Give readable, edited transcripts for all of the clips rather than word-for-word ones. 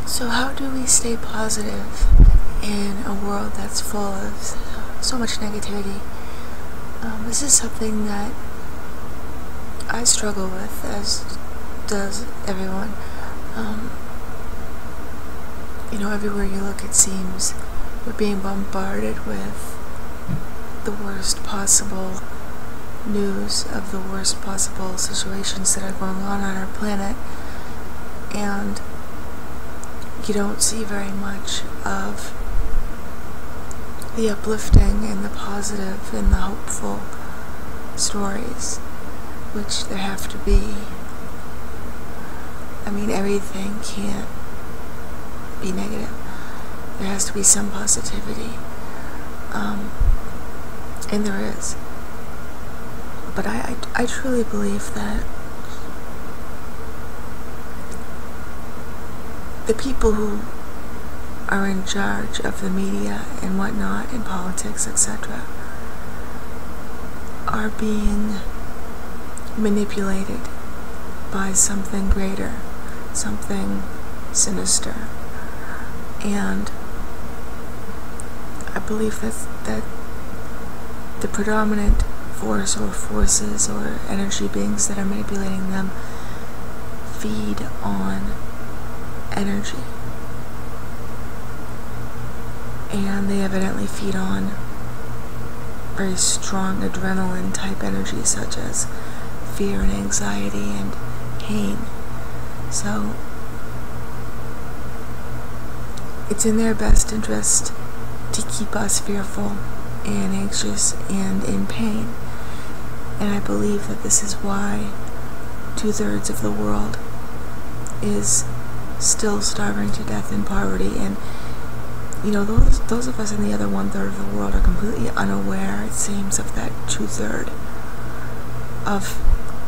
So how do we stay positive in a world that's full of so much negativity? This is something that I struggle with, as does everyone. Everywhere you look, it seems we're being bombarded with the worst possible news of the worst possible situations that are going on our planet, and you don't see very much of the uplifting and the positive and the hopeful stories, which there have to be. I mean, everything can't be negative. There has to be some positivity, and there is. But I truly believe that the people who are in charge of the media and whatnot, in politics, etc., are being manipulated by something greater, something sinister. And I believe that the predominant force or forces or energy beings that are manipulating them feed on energy. And they evidently feed on very strong adrenaline type energy, such as fear and anxiety and pain. So it's in their best interest to keep us fearful and anxious and in pain. And I believe that this is why 2/3 of the world is still starving to death in poverty. And those of us in the other 1/3 of the world are completely unaware, it seems, of that 2/3 of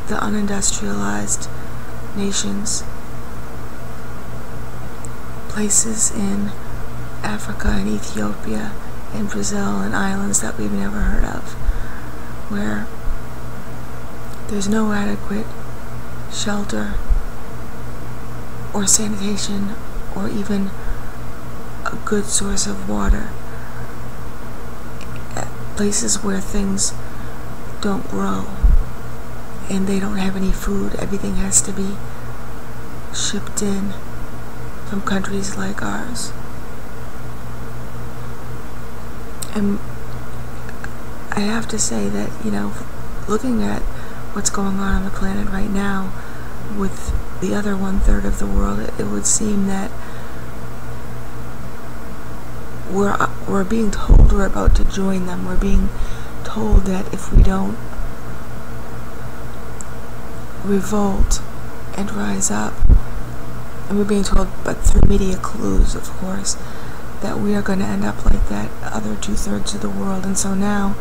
the unindustrialized nations, places in Africa and Ethiopia and Brazil and islands that we've never heard of, where there's no adequate shelter or sanitation or even a good source of water. Places where things don't grow and they don't have any food. Everything has to be shipped in from countries like ours. And I have to say that, looking at what's going on the planet right now with the other 1/3 of the world, it would seem that we're being told we're about to join them. We're being told that if we don't revolt and rise up, and we're being told, but through media clues, of course, that we are going to end up like that other 2/3 of the world. And so now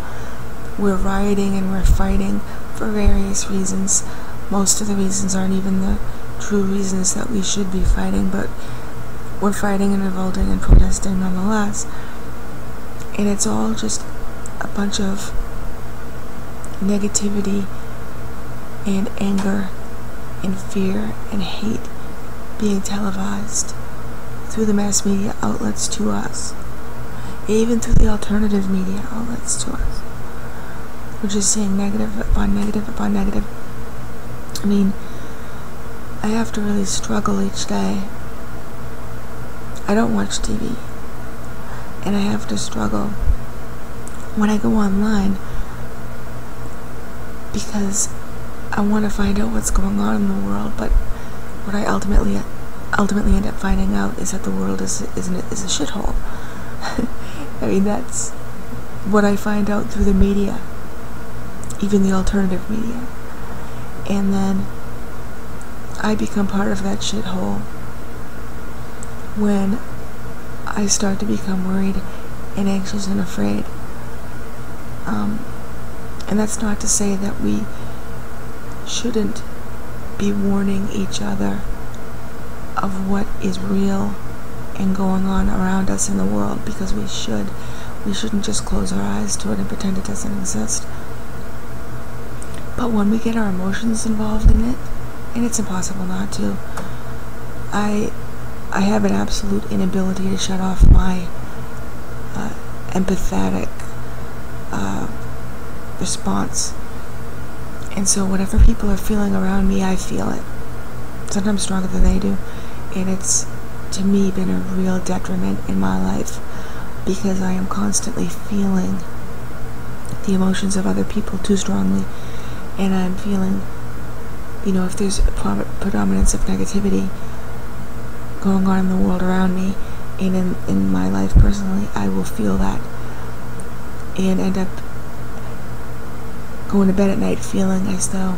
we're rioting and we're fighting for various reasons. Most of the reasons aren't even the true reasons that we should be fighting, but we're fighting and revolting and protesting nonetheless. And it's all just a bunch of negativity and anger and fear and hate being televised through the mass media outlets to us, even through the alternative media outlets to us. We're just seeing negative upon negative upon negative. I mean, I have to really struggle each day. I don't watch TV, and I have to struggle when I go online because I want to find out what's going on in the world. But what I ultimately end up finding out is that the world is a shithole. I mean, that's what I find out through the media, even the alternative media. And then I become part of that shithole when I start to become worried and anxious and afraid. And that's not to say that we shouldn't be warning each other of what is real and going on around us in the world, because we should. We shouldn't just close our eyes to it and pretend it doesn't exist. But when we get our emotions involved in it, and it's impossible not to, I I have an absolute inability to shut off my empathetic response. And so whatever people are feeling around me, I feel it. Sometimes stronger than they do. And it's, to me, been a real detriment in my life because I am constantly feeling the emotions of other people too strongly. And I'm feeling, if there's a predominance of negativity going on in the world around me and in my life personally, I will feel that and end up going to bed at night feeling as though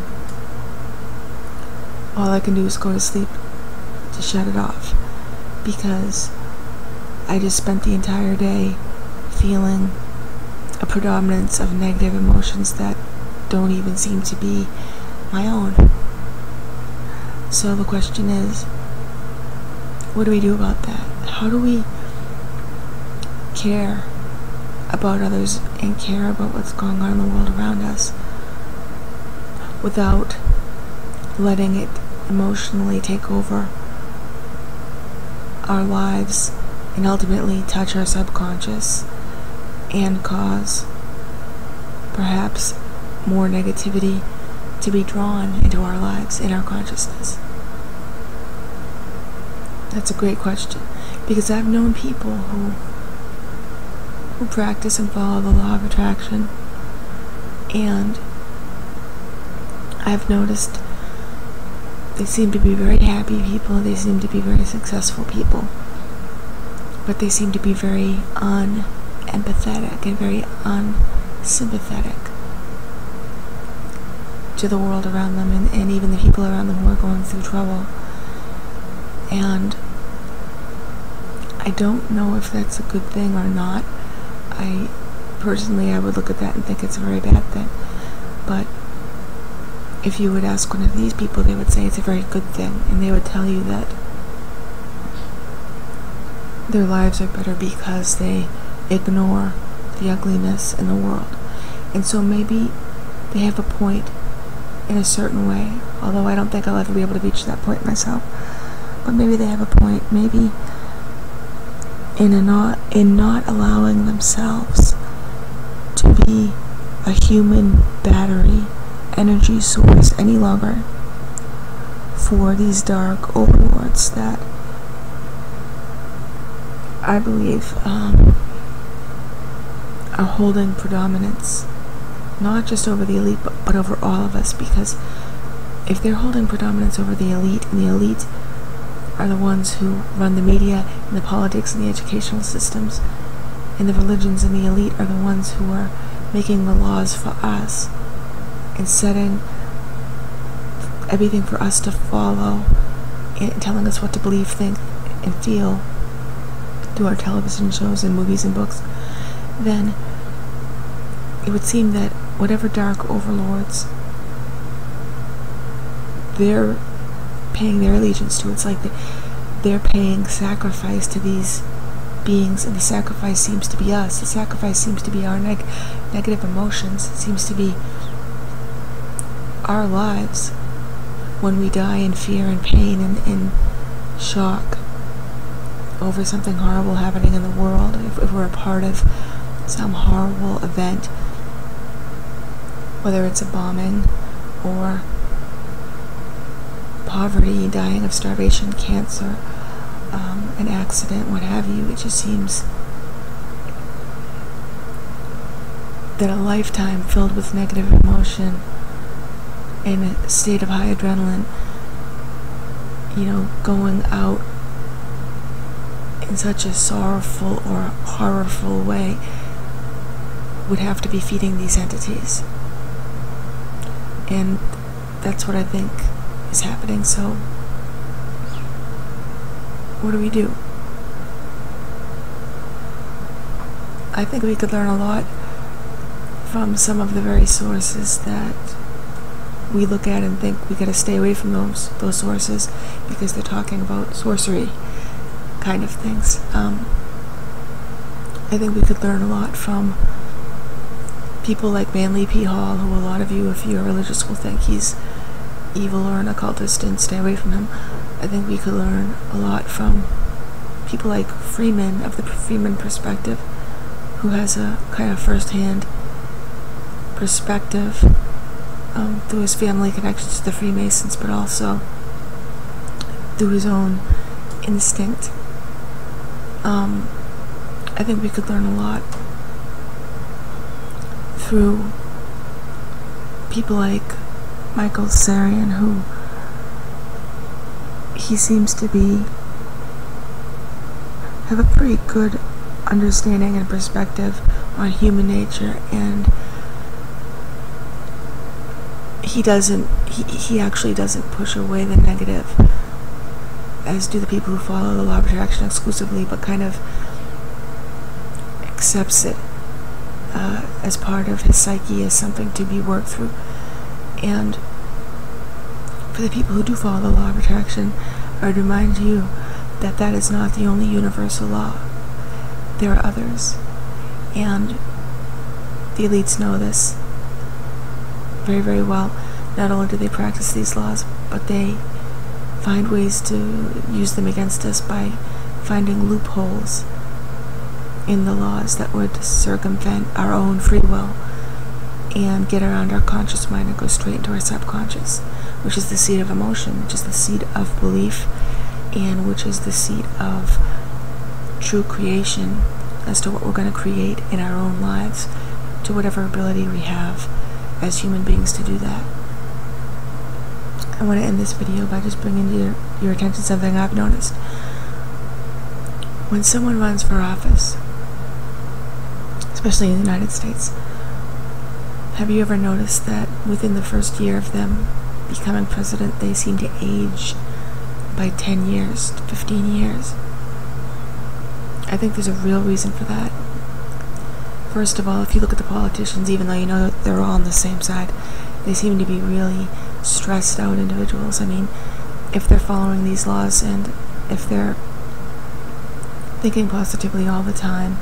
all I can do is go to sleep to shut it off, because I just spent the entire day feeling a predominance of negative emotions that don't even seem to be my own. So the question is, what do we do about that? How do we care about others and care about what's going on in the world around us without letting it emotionally take over our lives and ultimately touch our subconscious and cause perhaps more negativity to be drawn into our lives and our consciousness? That's a great question, because I've known people who practice and follow the law of attraction, and I've noticed they seem to be very happy people, they seem to be very successful people, but they seem to be very unempathetic and very unsympathetic to the world around them and even the people around them who are going through trouble. And I don't know if that's a good thing or not. I would look at that and think it's a very bad thing. But if you would ask one of these people, they would say it's a very good thing, and they would tell you that their lives are better because they ignore the ugliness in the world. And so maybe they have a point in a certain way, although I don't think I'll ever be able to reach that point myself. But maybe they have a point, maybe in not allowing themselves to be a human battery energy source any longer for these dark overlords that I believe are holding predominance, not just over the elite, but over all of us. Because if they're holding predominance over the elite, and the elite are the ones who run the media and the politics and the educational systems and the religions, and the elite are the ones who are making the laws for us and setting everything for us to follow and telling us what to believe, think, and feel through our television shows and movies and books, then it would seem that whatever dark overlords they're paying their allegiance to, it's like they're paying sacrifice to these beings, and the sacrifice seems to be us. The sacrifice seems to be our negative emotions. It seems to be our lives when we die in fear and pain and in shock over something horrible happening in the world. If we're a part of some horrible event, whether it's a bombing or poverty, dying of starvation, cancer, an accident, what have you, it just seems that a lifetime filled with negative emotion in a state of high adrenaline, going out in such a sorrowful or horrorful way, would have to be feeding these entities. And that's what I think is happening. So what do we do? I think we could learn a lot from some of the very sources that we look at and think we gotta stay away from those sources because they're talking about sorcery kind of things. I think we could learn a lot from people like Manly P. Hall, who a lot of you, if you're religious, will think he's evil or an occultist and stay away from him. I think we could learn a lot from people like Freeman, of the Freeman perspective, who has a kind of first-hand perspective through his family connections to the Freemasons, but also through his own instinct. I think we could learn a lot through people like Michael Tsarion, who he seems to have a pretty good understanding and perspective on human nature, and he actually doesn't push away the negative, as do the people who follow the law of attraction exclusively, but kind of accepts it as part of his psyche, as something to be worked through. And for the people who do follow the law of attraction, I would remind you that that is not the only universal law. There are others, and the elites know this very, very well. Not only do they practice these laws, but they find ways to use them against us by finding loopholes in the laws that would circumvent our own free will and get around our conscious mind and go straight into our subconscious, which is the seat of emotion, which is the seat of belief, and which is the seat of true creation as to what we're going to create in our own lives, to whatever ability we have as human beings to do that. I want to end this video by just bringing to your attention something I've noticed. When someone runs for office, especially in the United States, have you ever noticed that within the first year of them becoming president, they seem to age by 10 years, 15 years? I think there's a real reason for that. First of all, if you look at the politicians, even though you know that they're all on the same side, they seem to be really stressed out individuals. I mean, if they're following these laws and if they're thinking positively all the time,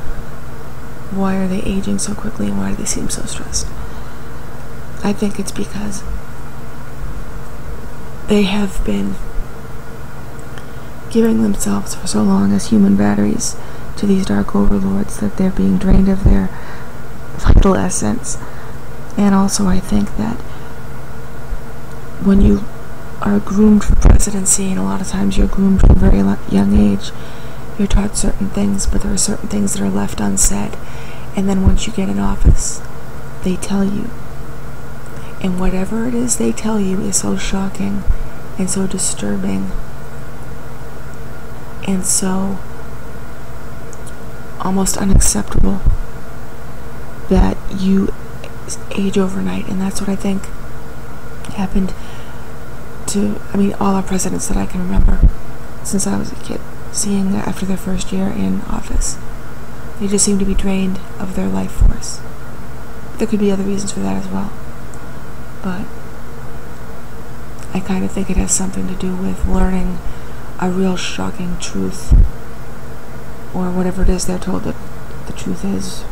why are they aging so quickly and why do they seem so stressed? I think it's because they have been giving themselves for so long as human batteries to these dark overlords that they're being drained of their vital essence. And also I think that when you are groomed for presidency, and a lot of times you're groomed from a very young age, you're taught certain things, but there are certain things that are left unsaid. And then once you get in office, they tell you. And whatever it is they tell you is so shocking and so disturbing and so almost unacceptable that you age overnight. And that's what I think happened to, all our presidents that I can remember since I was a kid, seeing that after their first year in office. They just seem to be drained of their life force. There could be other reasons for that as well. But I kind of think it has something to do with learning a real shocking truth, or whatever it is they're told that the truth is,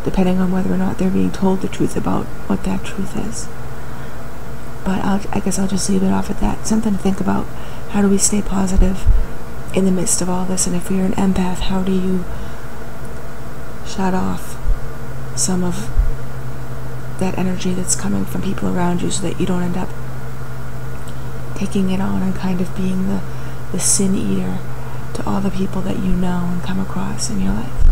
depending on whether or not they're being told the truth about what that truth is. But I guess I'll just leave it off at that. Something to think about. How do we stay positive in the midst of all this? And if you're an empath, how do you shut off some of that energy that's coming from people around you so that you don't end up taking it on and kind of being the sin eater to all the people that you know and come across in your life?